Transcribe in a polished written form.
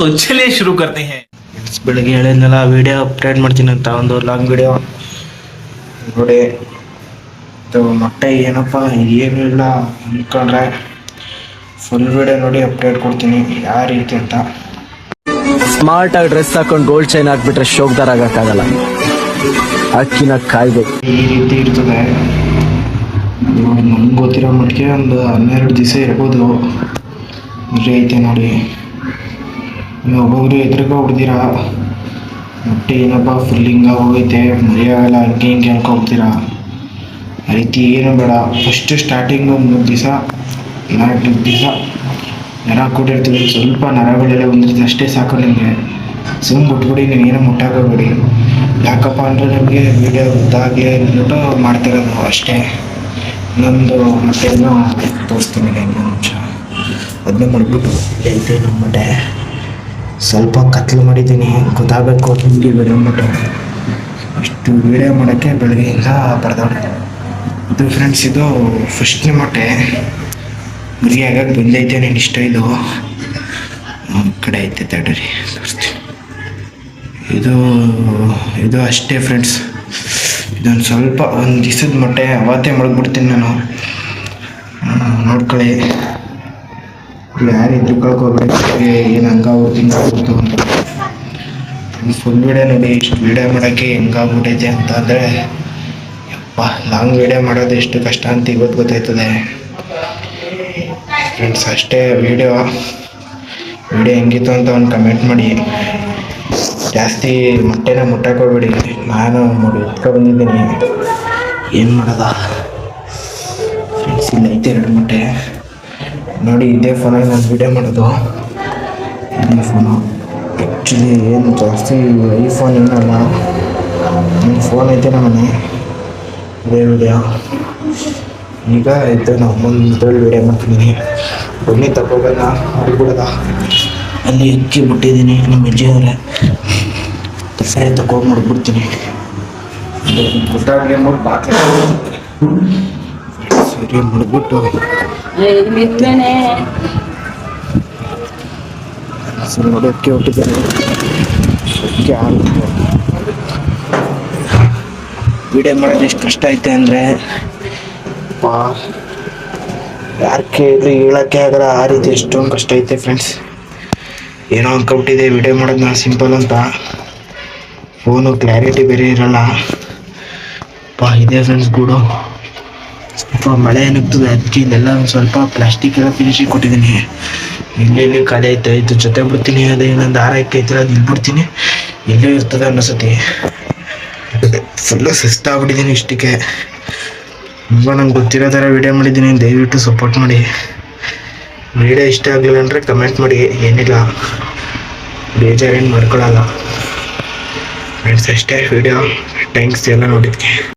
तो चलिए शुरू करते हैं। ಬೆಳಗ್ಗೆ ಹೇಳಿದ್ನಲ್ಲ ವಿಡಿಯೋ ಅಪ್ಡೇಟ್ ಮಾಡ್ತೀನಿ ಅಂತ, ಒಂದು ಲಾಂಗ್ ವಿಡಿಯೋ ನೋಡಿ. ಇದು ಮೊಟ್ಟೆ ಏನಪ್ಪ ಏನಿಲ್ಲ ಅಂದ್ಕೊಂಡ್ರೆ ಫುಲ್ ವಿಡಿಯೋ ನೋಡಿ ಅಪ್ಡೇಟ್ ಕೊಡ್ತೀನಿ ಯಾವ ರೀತಿ ಅಂತ. ಸ್ಮಾರ್ಟ್ ಆಗಿ ಡ್ರೆಸ್ ಹಾಕೊಂಡು ಗೋಲ್ಡ್ ಚೈನ್ ಹಾಕ್ಬಿಟ್ರೆ ಶೋಕ್ದಾರ್ ಆಗಕ್ಕಾಗಲ್ಲ, ಅಕ್ಕಿನ ಕಾಯ್ಬೇಕು. ಈ ರೀತಿ ಇರ್ತದೆ ನೋಡಿ. ನಮ್ಗೆ ಗೊತ್ತಿರೋ ಮಟ್ಟಿಗೆ ಒಂದು 12 ದಿವಸ ಇರ್ಬೋದು. ಮರಿ ಐತೆ ನೋಡಿ. ನೀವು ಒಬ್ಬೊಬ್ರು ಎದುರುಗ ಹೊಡ್ದಿರಾ ಮೊಟ್ಟೆ ಏನಪ್ಪ ಫುಲ್ ಹಿಂಗೆ ಹೋಗೈತೆ ಮರಿಯಾಗಲ್ಲ ಹಂಗೆ ಹಿಂಗೆ ಅನ್ಕೊಳ್ತೀರಾ. ಆ ರೀತಿ ಏನು ಬೇಡ. ಫಸ್ಟ್ ಸ್ಟಾರ್ಟಿಂಗು 3 ದಿವಸ 4 ದಿವಸ ನರ ಕೂಡಿರ್ತದೆ, ಸ್ವಲ್ಪ ನರಗಳೆಲ್ಲ ಒಂದಿರ್ತದೆ ಅಷ್ಟೇ ಸಾಕು. ನಿಮಗೆ ಸುಮ್ಮನೆ ಬಿಟ್ಬಿಡಿ, ನೀವು ಏನೋ ಮುಟ್ಟಾಕೋಬೇಡಿ. ಯಾಕಪ್ಪ ಅಂದರೆ ನಮಗೆ ವೀಡಿಯೋ ಗೊತ್ತಾಗಲಿ ಅಂದ್ಬಿಟ್ಟು ಮಾಡ್ತಿರೋದು ಅಷ್ಟೇ. ಇನ್ನೊಂದು ಮೊಟ್ಟೆಯನ್ನು ತೋರಿಸ್ತೀನಿ ಇನ್ನೊಂದು ನಿಮಿಷ. ಅದನ್ನೇ ಮಾಡಿಬಿಟ್ಟು ಐತೆ ನಮ್ಮ ಮೊಟ್ಟೆ. ಸ್ವಲ್ಪ ಕತ್ಲು ಮಾಡಿದ್ದೀನಿ, ಗೊತ್ತಾಗಬೇಕು ನಿಮಗೆ ವಿಡಿಯೋ ಮೊಟ್ಟೆ. ಇಷ್ಟು ವೀಡಿಯೋ ಮಾಡೋಕ್ಕೆ ಬೆಳಗ್ಗೆಯಿಂದ ಬರೆದವ್ರೆ. ಇದು ಫ್ರೆಂಡ್ಸ್, ಇದು ಫಸ್ಟ್ನೇ ಮೊಟ್ಟೆ. ಮರಿ ಆಗಾಗ ಬಂದೈತೆ. ನೀನು ಇಷ್ಟ ಇದು ಕಡೆ ಐತೆ ತಡ್ರಿ ತೋರಿಸ್ತೀನಿ. ಇದು ಅಷ್ಟೇ ಫ್ರೆಂಡ್ಸ್. ಇದೊಂದು ಸ್ವಲ್ಪ ಒಂದು ದಿವಸದ ಮೊಟ್ಟೆ, ಅವತ್ತೇ ಮಡಗ್ಬಿಡ್ತೀನಿ ನಾನು. ನೋಡ್ಕೊಳ್ಳಿ, ಯಾರು ಕಳ್ಕೊಬೇಡಿ. ಏನು ಹಂಗಾಗ್ಬಿಡ್ತು ಅಂತ ಫುಲ್ ವೀಡಿಯೋ ನೋಡಿ. ಇಷ್ಟು ವೀಡಿಯೋ ಮಾಡೋಕ್ಕೆ ಹೆಂಗಾಗ್ಬಿಟ್ಟೈತೆ ಅಂತ ಅಂದರೆ ಯಪ್ಪ, ಲಾಂಗ್ ವೀಡಿಯೋ ಮಾಡೋದು ಎಷ್ಟು ಕಷ್ಟ ಅಂತ ಇವತ್ತು ಗೊತ್ತಾಯ್ತದೆ ಫ್ರೆಂಡ್ಸ್. ಅಷ್ಟೇ ವಿಡಿಯೋ ಹೆಂಗಿತ್ತು ಅಂತ ಒಂದು ಕಮೆಂಟ್ ಮಾಡಿ. ಜಾಸ್ತಿ ಮೊಟ್ಟೆನ ಮುಟ್ಟಕ್ಕೋಗ್ಬೇಡಿ. ನಾನು ನೋಡಿ ಎತ್ಕೊಬಂದಿದ್ದೀನಿ, ಏನು ಮಾಡೋದ ಫ್ರೆಂಡ್ಸ್. ಇಲ್ಲ ಐತೆ 2 ಮೊಟ್ಟೆ ನೋಡಿ. ಇದೇ ಫೋನಾಗಿ ನಾನು ವೀಡಿಯೋ ಮಾಡೋದು. ಇದೇ ಫೋನು ಆ್ಯಕ್ಚುಲಿ ಏನು ಜಾಸ್ತಿ ಐಫೋನ್ ಏನಲ್ಲ, ನನ್ನ ಫೋನ್ ಐತೆ ನಮ್ಮನೆ. ಇದೇ ವಿಡಿಯೋ ಈಗ ಆಯಿತು. ನಾವು ಮುಂದೆ ವೀಡಿಯೋ ಮಾಡ್ತಿದ್ದೀನಿ. ಬನ್ನಿ ತಗೊಬಂದ ಹೊರಬಿಡೋದ. ಅಲ್ಲಿ ಅಕ್ಕಿ ಬಿಟ್ಟಿದ್ದೀನಿ ನಮ್ಮ ಅಜ್ಜಿಯವರೇ. ಸರಿ ತಗೊಂಡು ಮಾಡ್ಬಿಡ್ತೀನಿ. ಗೊತ್ತಾಗಲಿ ಅಂದ್ಬಿಟ್ಟು ಬಾಕಿ ಸರಿ ಮಾಡ್ಬಿಟ್ಟು ಸರಿ ನೋಡಿ ಅಕ್ಕಿ ಹೊಟ್ಟಿದ್ದಾರೆ. ಅಕ್ಕಿ ಆಗುತ್ತೆ. ವಿಡಿಯೋ ಮಾಡೋದು ಎಷ್ಟು ಕಷ್ಟ ಐತೆ ಅಂದರೆ ಯಾರು ಕೇಳಿ ಹೇಳೋಕ್ಕೆ ಆಗಲ್ಲ. ಆ ರೀತಿ ಎಷ್ಟೊಂದು ಕಷ್ಟ ಐತೆ ಫ್ರೆಂಡ್ಸ್. ಏನೋ ಅಂದ್ಕೊಬಿಟ್ಟಿದೆ ವಿಡಿಯೋ ಮಾಡೋದು ನಾನು ಸಿಂಪಲ್ ಅಂತ. ಫೋನು ಕ್ಲಾರಿಟಿ ಬೇರೆ ಇರಲ್ಲ. ಇದೆ ಫ್ರೆಂಡ್ಸ್ ಗೂಡು. ಸ್ವಲ್ಪ ಮಳೆ ಏನಾಗ್ತದೆ ಅದಕ್ಕೆ ಇಲ್ಲೆಲ್ಲ ಒಂದು ಸ್ವಲ್ಪ ಪ್ಲಾಸ್ಟಿಕ್ ಎಲ್ಲ ಫಿನಿಶಿಂಗ್ ಕೊಟ್ಟಿದ್ದೀನಿ. ಇಲ್ಲಿ ಖಾಲಿ ಐತೆ. ಇದು ಜೊತೆ ಬಿಡ್ತೀನಿ. ಅದೇ ಇನ್ನೊಂದು ದಾರ ಇಕ್ಕೈತಿಲ್ಲ, ಅದು ಇಲ್ಲಿ ಬಿಡ್ತೀನಿ. ಇಲ್ಲೇ ಇರ್ತದೆ ಅನ್ನಿಸುತ್ತೆ. ಫುಲ್ಲು ಸುಸ್ತಾಗ್ಬಿಟ್ಟಿದ್ದೀನಿ ಇಷ್ಟಕ್ಕೆ. ತುಂಬ ನಂಗೆ ಗೊತ್ತಿರೋ ಥರ ವೀಡಿಯೋ ಮಾಡಿದ್ದೀನಿ. ದಯವಿಟ್ಟು ಸಪೋರ್ಟ್ ಮಾಡಿ. ವೀಡಿಯೋ ಇಷ್ಟ ಆಗಲಿಲ್ಲ ಅಂದರೆ ಕಮೆಂಟ್ ಮಾಡಿ, ಏನಿಲ್ಲ ಬೇಜಾರೇನು ಮಾಡ್ಕೊಳ್ಳಲ್ಲ ಫ್ರೆಂಡ್ಸ್. ಅಷ್ಟೇ ವಿಡಿಯೋ. ಥ್ಯಾಂಕ್ಸ್ ಎಲ್ಲ ನೋಡಿದ್ದಕ್ಕೆ.